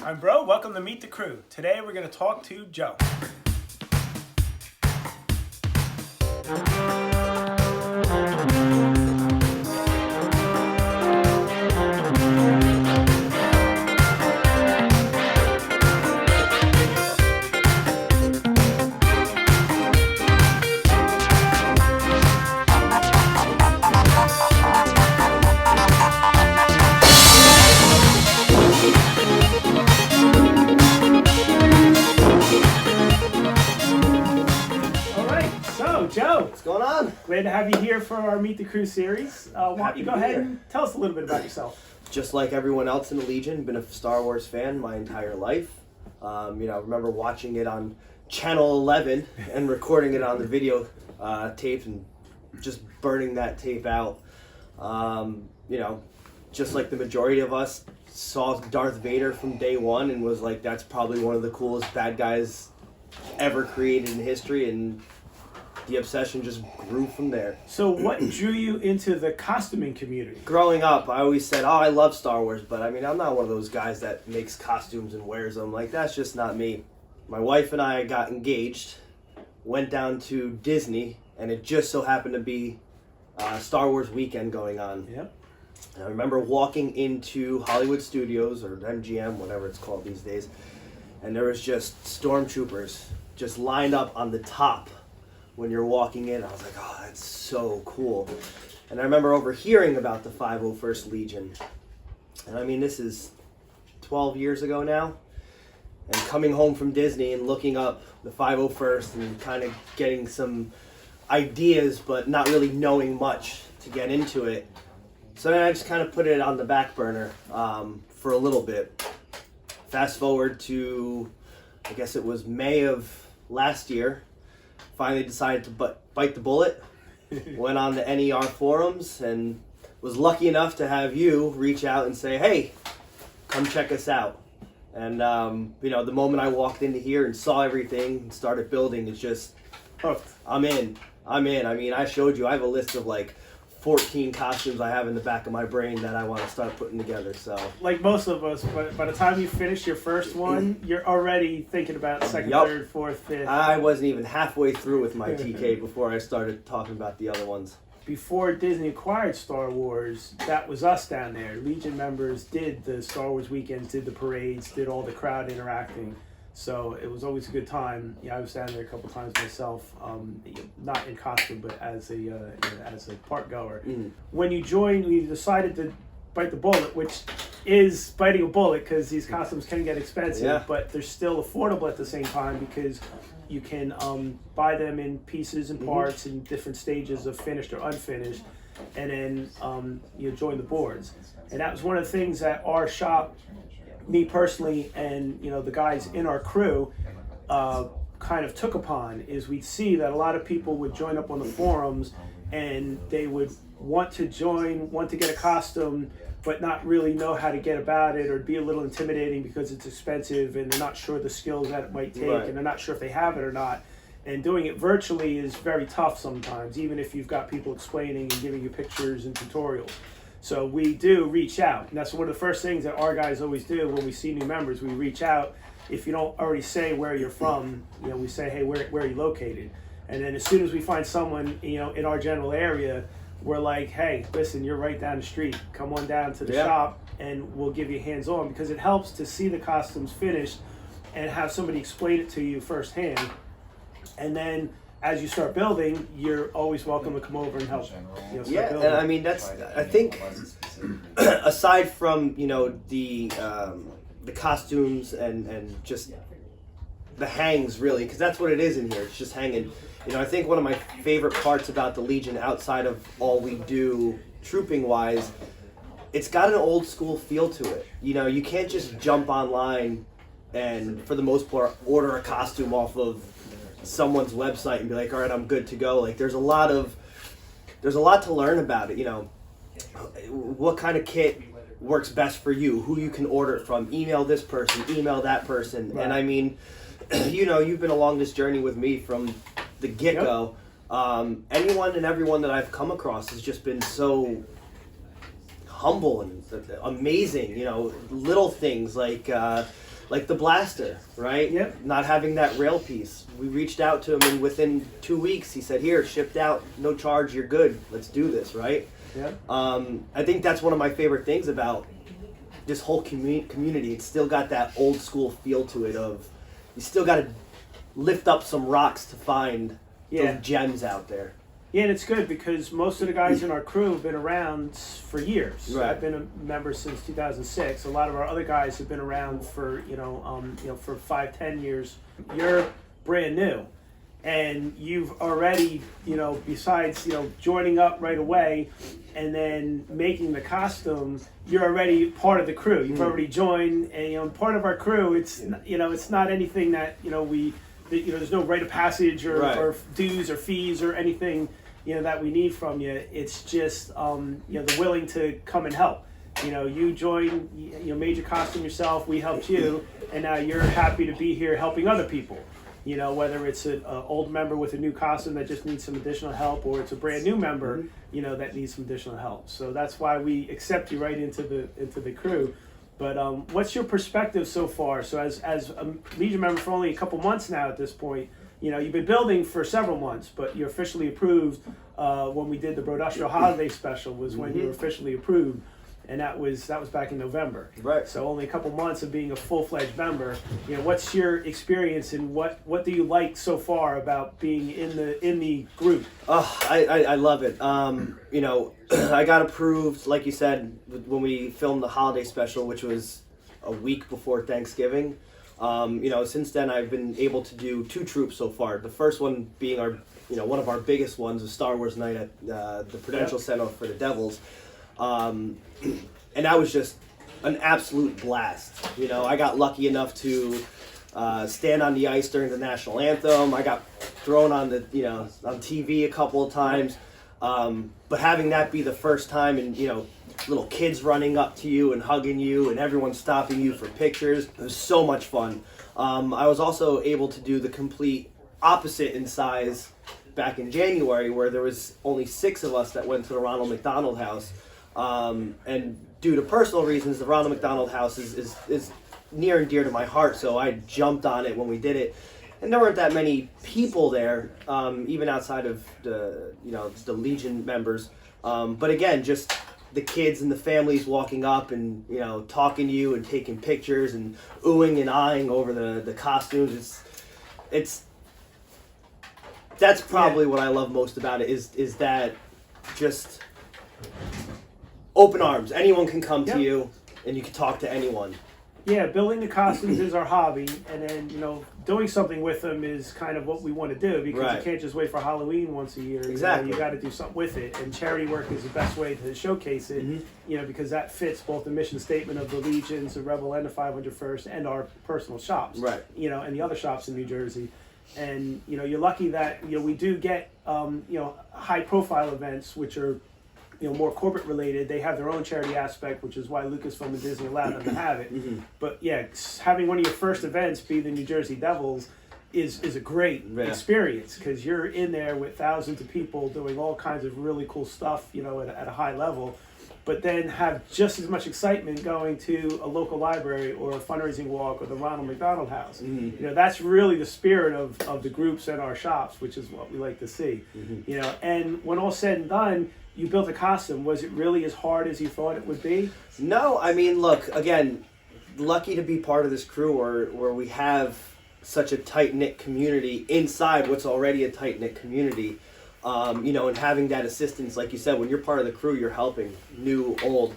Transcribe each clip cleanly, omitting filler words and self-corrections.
I'm Bro. Welcome to Meet the Crew. Today we're going to talk to Joe. Joe, what's going on? Glad to have you here for our Meet the Crew series. Why don't you go ahead and tell us a little bit about yourself? Just like everyone else in the Legion, been a Star Wars fan my entire life. I remember watching it on Channel 11 and recording it on the video tape and just burning that tape out. Just like the majority of us, saw Darth Vader from day one and was like, that's probably one of the coolest bad guys ever created in history, and the obsession just grew from there. So what drew you into the costuming community? Growing up, I always said, I love Star Wars, but I mean, I'm not one of those guys that makes costumes and wears them. Like, that's just not me. My wife and I got engaged, went down to Disney, and it just so happened to be Star Wars weekend going on. Yep. And I remember walking into Hollywood Studios, or MGM, whatever it's called these days, and there was just stormtroopers just lined up on the top when you're walking in. I was like, oh, that's so cool. And I remember overhearing about the 501st Legion. And I mean, this is 12 years ago now. And coming home from Disney and looking up the 501st and kind of getting some ideas, but not really knowing much to get into it. So then I just kind of put it on the back burner for a little bit. Fast forward to, I guess it was May of last year. Finally decided to bite the bullet, went on the NER forums, and was lucky enough to have you reach out and say, hey, come check us out. And, the moment I walked into here and saw everything and started building, it's just, I'm in. I mean, I showed you, I have a list of like 14 costumes I have in the back of my brain that I want to start putting together. So, like most of us, but by the time you finish your first one, you're already thinking about second, third, fourth, fifth. I wasn't even halfway through with my TK before I started talking about the other ones. Before Disney acquired Star Wars, that was us down there. Legion members did the Star Wars weekends, did the parades, did all the crowd interacting. So it was always a good time. Yeah, I was down there a couple times myself, not in costume, but as a park goer. Mm. When you joined, we decided to bite the bullet, which is biting a bullet because these costumes can get expensive, but they're still affordable at the same time because you can buy them in pieces and parts in different stages of finished or unfinished, and then you join the boards. And that was one of the things that our shop, me personally, and the guys in our crew kind of took upon, is we'd see that a lot of people would join up on the forums and they would want to get a costume, but not really know how to get about it, or be a little intimidating because it's expensive and they're not sure the skills that it might take, and they're not sure if they have it or not. And doing it virtually is very tough sometimes, even if you've got people explaining and giving you pictures and tutorials. So we do reach out, and that's one of the first things that our guys always do when we see new members. We reach out. If you don't already say where you're from, we say, hey, where are you located? And then as soon as we find someone, in our general area, we're like, hey, listen, you're right down the street. Come on down to the shop, and we'll give you hands-on, because it helps to see the costumes finished and have somebody explain it to you firsthand. And then as you start building, you're always welcome to come over and help. Building. And I mean, that's, I think, aside from the costumes and just the hangs, really, because that's what it is in here. It's just hanging. I think one of my favorite parts about the Legion, outside of all we do trooping wise, it's got an old school feel to it. You can't just jump online and, for the most part, order a costume off of someone's website and be like, all right, I'm good to go. Like, there's a lot to learn about it. What kind of kit works best for you, who you can order it from, email this person, email that person. Right. And I mean, you've been along this journey with me from the get-go. Anyone and everyone that I've come across has just been so humble and amazing. Little things like like the blaster, right? Yep. Not having that rail piece. We reached out to him, and within 2 weeks, he said, "Here, shipped out, no charge. You're good. Let's do this." Right? Yep. I think that's one of my favorite things about this whole community. It's still got that old school feel to it. Of you still got to lift up some rocks to find those gems out there. Yeah, and it's good because most of the guys in our crew have been around for years. Right. I've been a member since 2006. A lot of our other guys have been around for for 5-10 years. You're brand new, and you've already besides joining up right away, and then making the costume. You're already part of the crew. You've already joined, and part of our crew. It's it's not anything that there's no rite of passage or dues or fees or anything that we need from you. It's just the willing to come and help. You joined, made your costume yourself. We helped you, and now you're happy to be here helping other people. Whether it's an old member with a new costume that just needs some additional help, or it's a brand new member, that needs some additional help. So that's why we accept you right into the crew. But what's your perspective so far? So as a Legion member for only a couple months now at this point, you've been building for several months, but you're officially approved when we did the Brodustrial Holiday Special was when you were officially approved, and that was back in November. Right. So only a couple months of being a full-fledged member. What's your experience and what do you like so far about being in the group? Oh, I love it. I got approved, like you said, when we filmed the holiday special, which was a week before Thanksgiving. Since then I've been able to do 2 troops so far. The first one being our, one of our biggest ones, a Star Wars night at the Prudential Center for the Devils. And that was just an absolute blast. I got lucky enough to stand on the ice during the national anthem. I got thrown on on TV a couple of times. But having that be the first time, and little kids running up to you and hugging you, and everyone stopping you for pictures, it was so much fun. I was also able to do the complete opposite in size back in January, where there was only 6 of us that went to the Ronald McDonald House. And due to personal reasons, the Ronald McDonald House is near and dear to my heart, so I jumped on it when we did it. And there weren't that many people there, even outside of the Legion members. But again, just the kids and the families walking up and talking to you and taking pictures and oohing and eyeing over the costumes. That's probably what I love most about it is that just open arms. Anyone can come to you, and you can talk to anyone. Yeah, building the costumes is our hobby, and then doing something with them is kind of what we want to do, because you can't just wait for Halloween once a year. Exactly. You got to do something with it, and charity work is the best way to showcase it. Because that fits both the mission statement of the Legions, the Rebel, and the 501st, and our personal shops. Right. And the other shops in New Jersey. And you're lucky that we do get high profile events, which are more corporate related. They have their own charity aspect, which is why Lucasfilm and Disney allowed them to have it. But having one of your first events be the New Jersey Devils is a great experience, because you're in there with thousands of people doing all kinds of really cool stuff, at a high level. But then have just as much excitement going to a local library or a fundraising walk or the Ronald McDonald House. That's really the spirit of the groups and our shops, which is what we like to see. And when all said and done, you built a costume. Was it really as hard as you thought it would be? No, I mean, look, again, lucky to be part of this crew where we have such a tight-knit community inside what's already a tight-knit community. And having that assistance, like you said, when you're part of the crew, you're helping, new, old.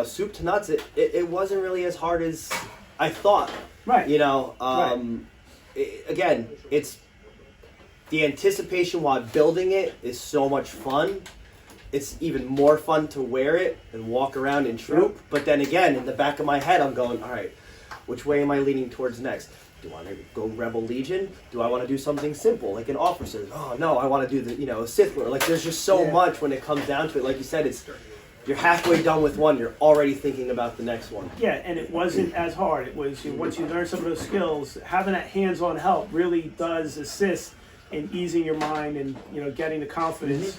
Soup to nuts, it wasn't really as hard as I thought. Right. Again, it's the anticipation while building it is so much fun. It's even more fun to wear it and walk around in troop. But then again, in the back of my head, I'm going, all right, which way am I leaning towards next? Do I want to go Rebel Legion? Do I want to do something simple, like an officer? Oh, no, I want to do the, Sith Lord. Like, there's just so much when it comes down to it. Like you said, you're halfway done with one, you're already thinking about the next one. Yeah, and it wasn't as hard. It was, once you learn some of those skills, having that hands-on help really does assist in easing your mind and, getting the confidence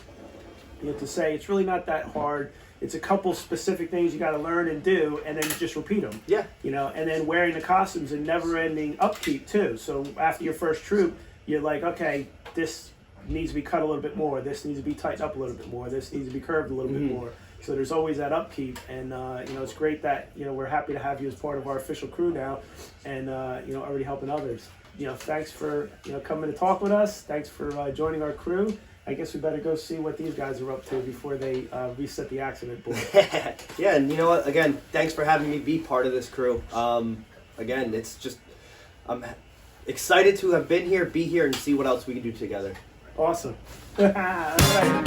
to say it's really not that hard. It's a couple specific things you got to learn and do, and then just repeat them. Yeah. And then wearing the costumes and never-ending upkeep too. So after your first troop, you're like, okay, this needs to be cut a little bit more. This needs to be tightened up a little bit more. This needs to be curved a little bit more. So there's always that upkeep, and it's great that we're happy to have you as part of our official crew now, and already helping others. Thanks for coming to talk with us. Thanks for joining our crew. I guess we better go see what these guys are up to before they reset the accident board. Yeah, and you know what? Again, thanks for having me be part of this crew. Again, it's just I'm excited to have been here, be here, and see what else we can do together. Awesome. All right.